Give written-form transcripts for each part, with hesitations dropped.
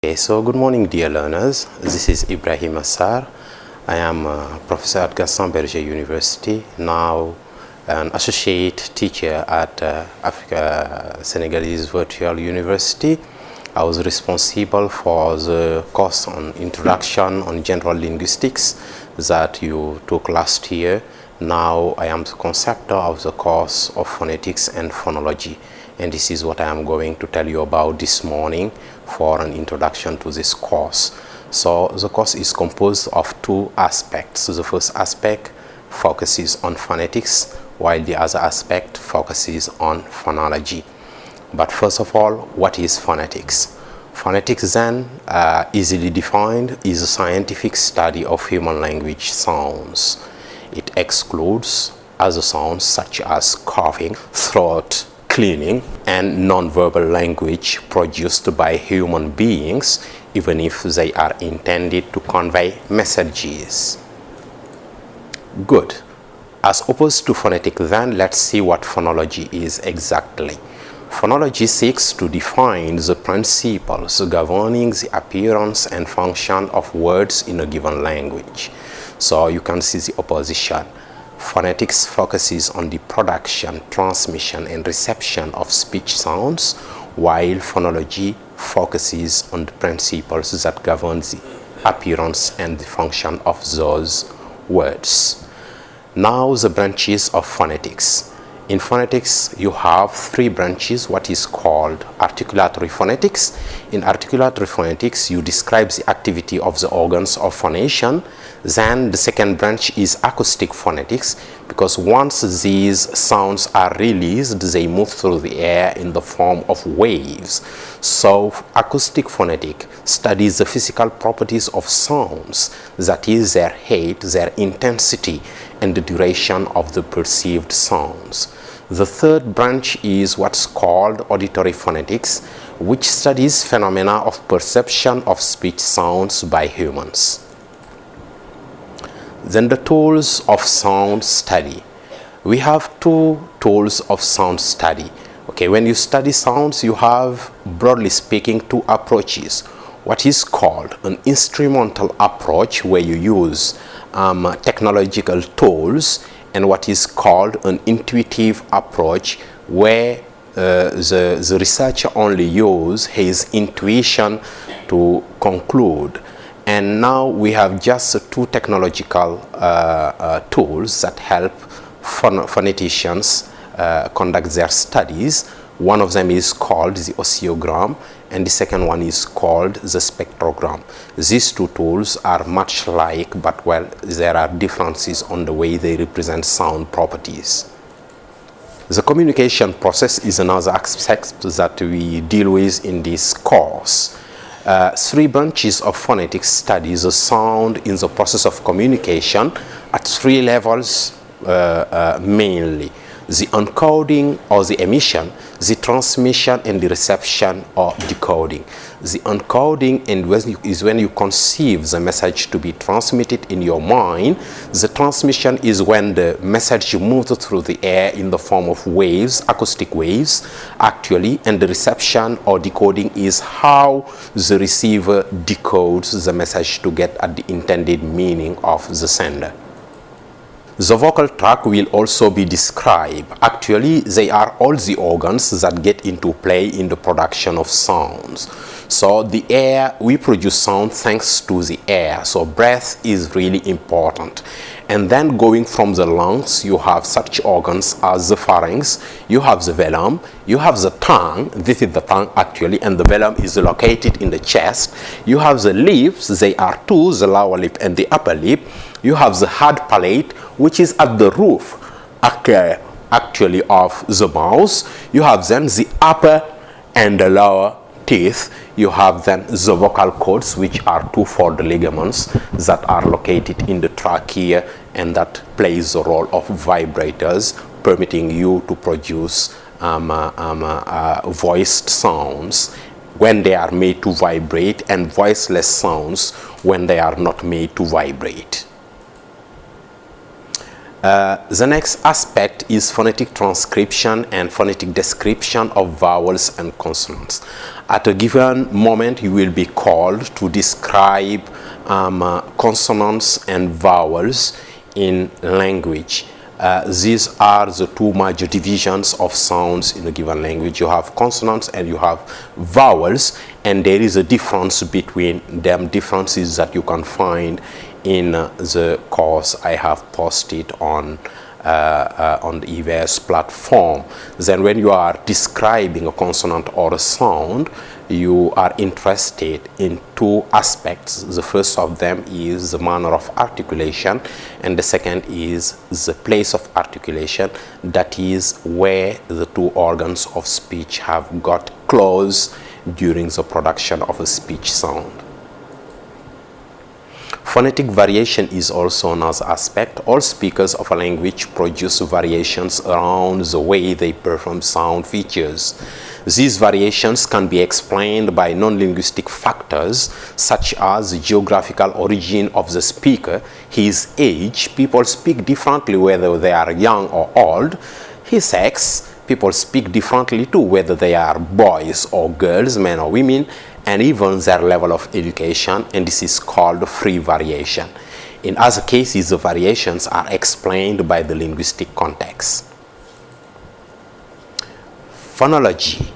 Okay, so good morning dear learners. This is Ibrahima Sarr. I am a professor at Gaston Berger University, now an associate teacher at Africa Senegalese Virtual University. I was responsible for the course on Introduction on General Linguistics that you took last year. Now I am the conceptor of the course of Phonetics and Phonology, and this is what I am going to tell you about this morning for an introduction to this course. So the course is composed of two aspects. So the first aspect focuses on phonetics, while the other aspect focuses on phonology. But first of all, what is phonetics? Phonetics then, easily defined, is a scientific study of human language sounds. It excludes other sounds such as coughing, throat cleaning, and non-verbal language produced by human beings, even if they are intended to convey messages. Good. As opposed to phonetic, then let's see what phonology is exactly. Phonology seeks to define the principles governing the appearance and function of words in a given language. So you can see the opposition. Phonetics focuses on the production, transmission, and reception of speech sounds, while phonology focuses on the principles that govern the appearance and the function of those words. Now the branches of phonetics. In phonetics, you have three branches, what is called articulatory phonetics. In articulatory phonetics, you describe the activity of the organs of phonation. Then the second branch is acoustic phonetics, because once these sounds are released, they move through the air in the form of waves. So acoustic phonetic studies the physical properties of sounds, that is their height, their intensity, and the duration of the perceived sounds. The third branch is what's called auditory phonetics, which studies phenomena of perception of speech sounds by humans. Then the tools of sound study. We have two tools of sound study. Okay, when you study sounds, you have, broadly speaking, two approaches. What is called an instrumental approach, where you use technological tools, and what is called an intuitive approach, where the researcher only uses his intuition to conclude. And now we have just two technological tools that help phoneticians conduct their studies. One of them is called the oscillogram, and the second one is called the spectrogram. These two tools are much alike, but well, there are differences on the way they represent sound properties. The communication process is another aspect that we deal with in this course. Three branches of phonetics study the sound in the process of communication at three levels mainly: the encoding or the emission, the transmission, and the reception or decoding. The encoding is when you conceive the message to be transmitted in your mind. The transmission is when the message moves through the air in the form of waves, acoustic waves, actually, and the reception or decoding is how the receiver decodes the message to get at the intended meaning of the sender. The vocal tract will also be described. Actually, they are all the organs that get into play in the production of sounds. So the air, we produce sound thanks to the air. So breath is really important. And then going from the lungs, you have such organs as the pharynx, you have the velum, you have the tongue. This is the tongue actually, and the velum is located in the chest. You have the lips, they are two, the lower lip and the upper lip. You have the hard palate, which is at the roof actually of the mouth. You have then the upper and the lower teeth. You have then the vocal cords, which are two-fold ligaments that are located in the trachea and that plays the role of vibrators, permitting you to produce voiced sounds when they are made to vibrate, and voiceless sounds when they are not made to vibrate. The next aspect is phonetic transcription and phonetic description of vowels and consonants. At a given moment, you will be called to describe consonants and vowels in language. These are the two major divisions of sounds in a given language. You have consonants and you have vowels, and there is a difference between them, differences that you can find in the course I have posted on the EVS platform. Then when you are describing a consonant or a sound, you are interested in two aspects. The first of them is the manner of articulation, and the second is the place of articulation, that is where the two organs of speech have got close during the production of a speech sound. Phonetic variation is also another aspect. All speakers of a language produce variations around the way they perform sound features. These variations can be explained by non-linguistic factors such as the geographical origin of the speaker, his age, people speak differently whether they are young or old, his sex, people speak differently too whether they are boys or girls, men or women, and even their level of education, and this is called free variation. In other cases, the variations are explained by the linguistic context. Phonology.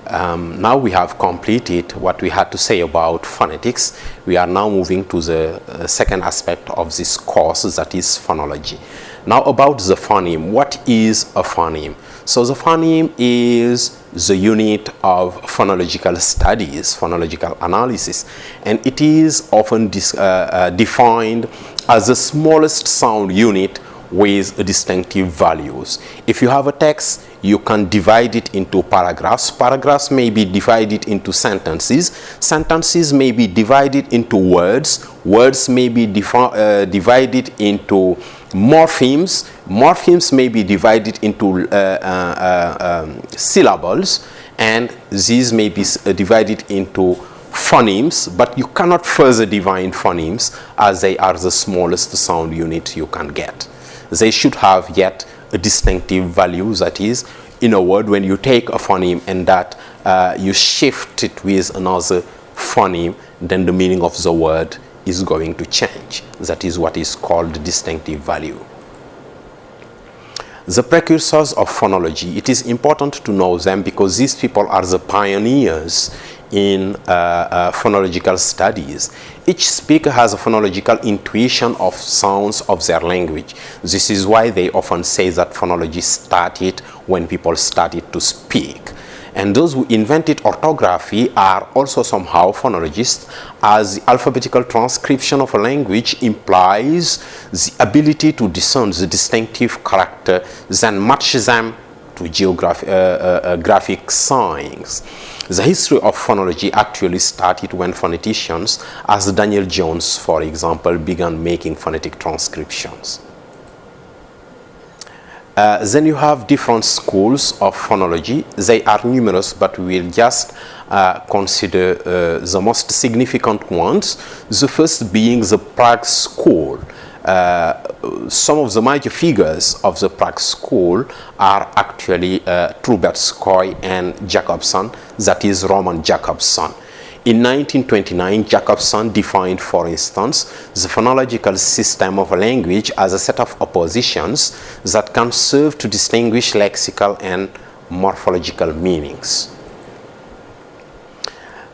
Now we have completed what we had to say about phonetics. We are now moving to the second aspect of this course, that is phonology. Now about the phoneme. What is a phoneme? So the phoneme is the unit of phonological studies, phonological analysis, and it is often defined as the smallest sound unit with distinctive values. If you have a text, you can divide it into paragraphs. Paragraphs may be divided into sentences. Sentences may be divided into words. Words may be divided into morphemes. Morphemes may be divided into syllables, and these may be divided into phonemes, but you cannot further divide phonemes as they are the smallest sound unit you can get. They should have yet a distinctive value, that is, in a word, when you take a phoneme and that you shift it with another phoneme, then the meaning of the word is going to change. That is what is called distinctive value. The precursors of phonology, it is important to know them because these people are the pioneers in phonological studies. Each speaker has a phonological intuition of sounds of their language. This is why they often say that phonology started when people started to speak. And those who invented orthography are also somehow phonologists, as the alphabetical transcription of a language implies the ability to discern the distinctive character, then match them to graphic signs. The history of phonology actually started when phoneticians, as Daniel Jones, for example, began making phonetic transcriptions. Then you have different schools of phonology. They are numerous, but we will just consider the most significant ones. The first being the Prague School. Some of the major figures of the Prague School are actually Trubetskoy and Jacobson, that is Roman Jacobson. In 1929, Jacobson defined, for instance, the phonological system of a language as a set of oppositions that can serve to distinguish lexical and morphological meanings.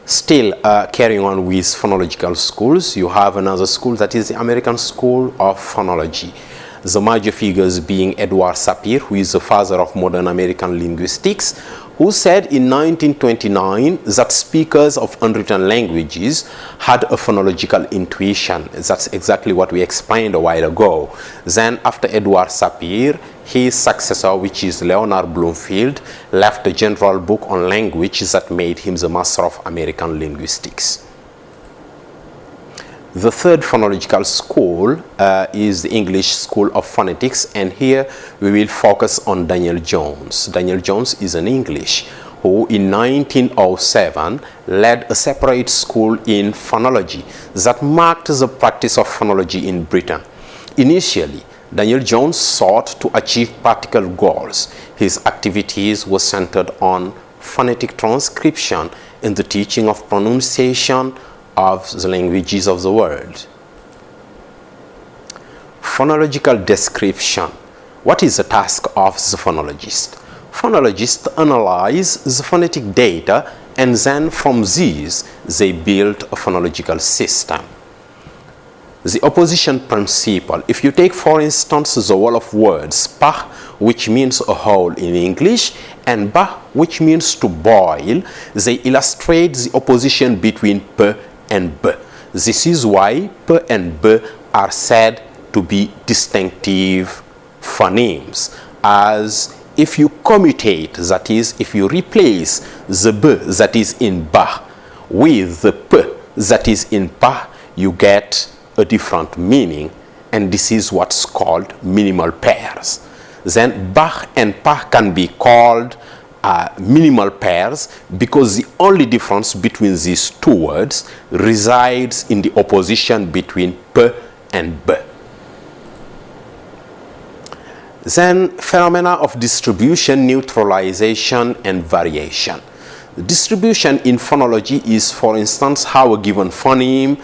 Still carrying on with phonological schools, you have another school, that is the American School of Phonology. The major figures being Edward Sapir, who is the father of modern American linguistics, who said in 1929 that speakers of unwritten languages had a phonological intuition. That's exactly what we explained a while ago. Then after Edward Sapir, his successor, which is Leonard Bloomfield, left a general book on language that made him the master of American linguistics. The third phonological school is the English School of Phonetics, and here we will focus on Daniel Jones. Daniel Jones is an English who in 1907 led a separate school in phonology that marked the practice of phonology in Britain. Initially, Daniel Jones sought to achieve practical goals. His activities were centered on phonetic transcription in the teaching of pronunciation of the languages of the world. Phonological description. What is the task of the phonologist? Phonologists analyze the phonetic data, and then from these they build a phonological system. The opposition principle. If you take, for instance, the wall of words, pah, which means a hole in English, and bah, which means to boil, they illustrate the opposition between p and b. This is why p and b are said to be distinctive phonemes, as if you commutate, that is, if you replace the b that is in bah with the p that is in pah, you get a different meaning, and this is what's called minimal pairs. Then bah and pah can be called minimal pairs because the only difference between these two words resides in the opposition between p and b. Then phenomena of distribution, neutralization, and variation. Distribution in phonology is, for instance, how a given phoneme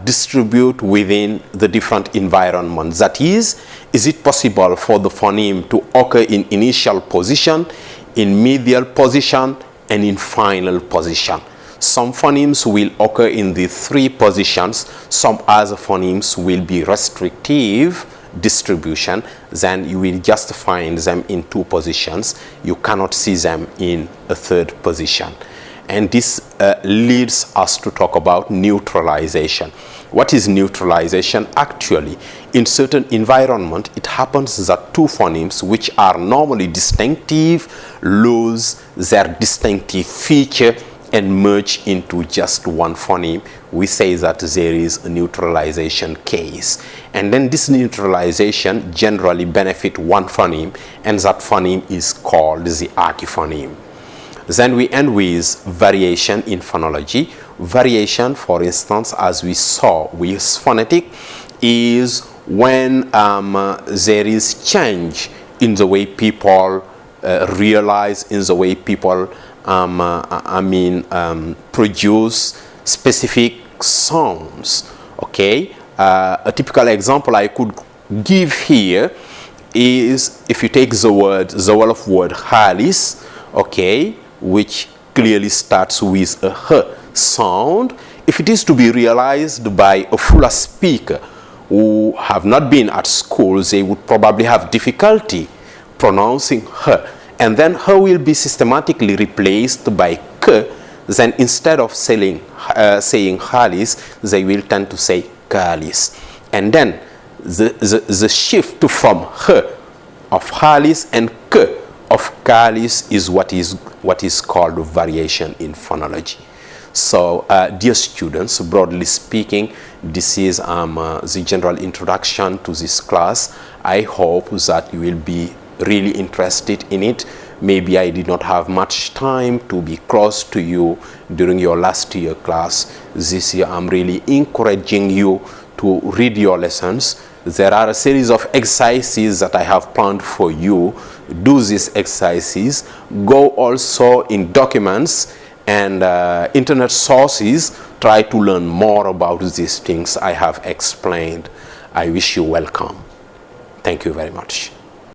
distribute within the different environments. That is it possible for the phoneme to occur in initial position, in medial position, and in final position? Some phonemes will occur in the three positions. Some other phonemes will be restrictive distribution. Then you will just find them in two positions. You cannot see them in a third position. And this leads us to talk about neutralization. What is neutralization? Actually, in certain environment, it happens that two phonemes which are normally distinctive lose their distinctive feature and merge into just one phoneme. We say that there is a neutralization case. And then this neutralization generally benefit one phoneme, and that phoneme is called the archiphoneme. Then we end with variation in phonology. Variation, for instance, as we saw with phonetic, is when there is change in the way people realize, in the way people produce specific sounds. Okay, a typical example I could give here is if you take the wall of word halis, okay, which clearly starts with a h sound. If it is to be realized by a fuller speaker who have not been at school, they would probably have difficulty pronouncing h, and then h will be systematically replaced by k. Then instead of saying halis, they will tend to say kalis, and then the shift from h of halis and k of kalis is what is called variation in phonology. So dear students, broadly speaking, this is the general introduction to this class. I hope that you will be really interested in it. Maybe I did not have much time to be close to you during your last year class. This year I'm really encouraging you to read your lessons. There are a series of exercises that I have planned for you. Do these exercises. Go also in documents and internet sources. Try to learn more about these things I have explained. I wish you welcome. Thank you very much.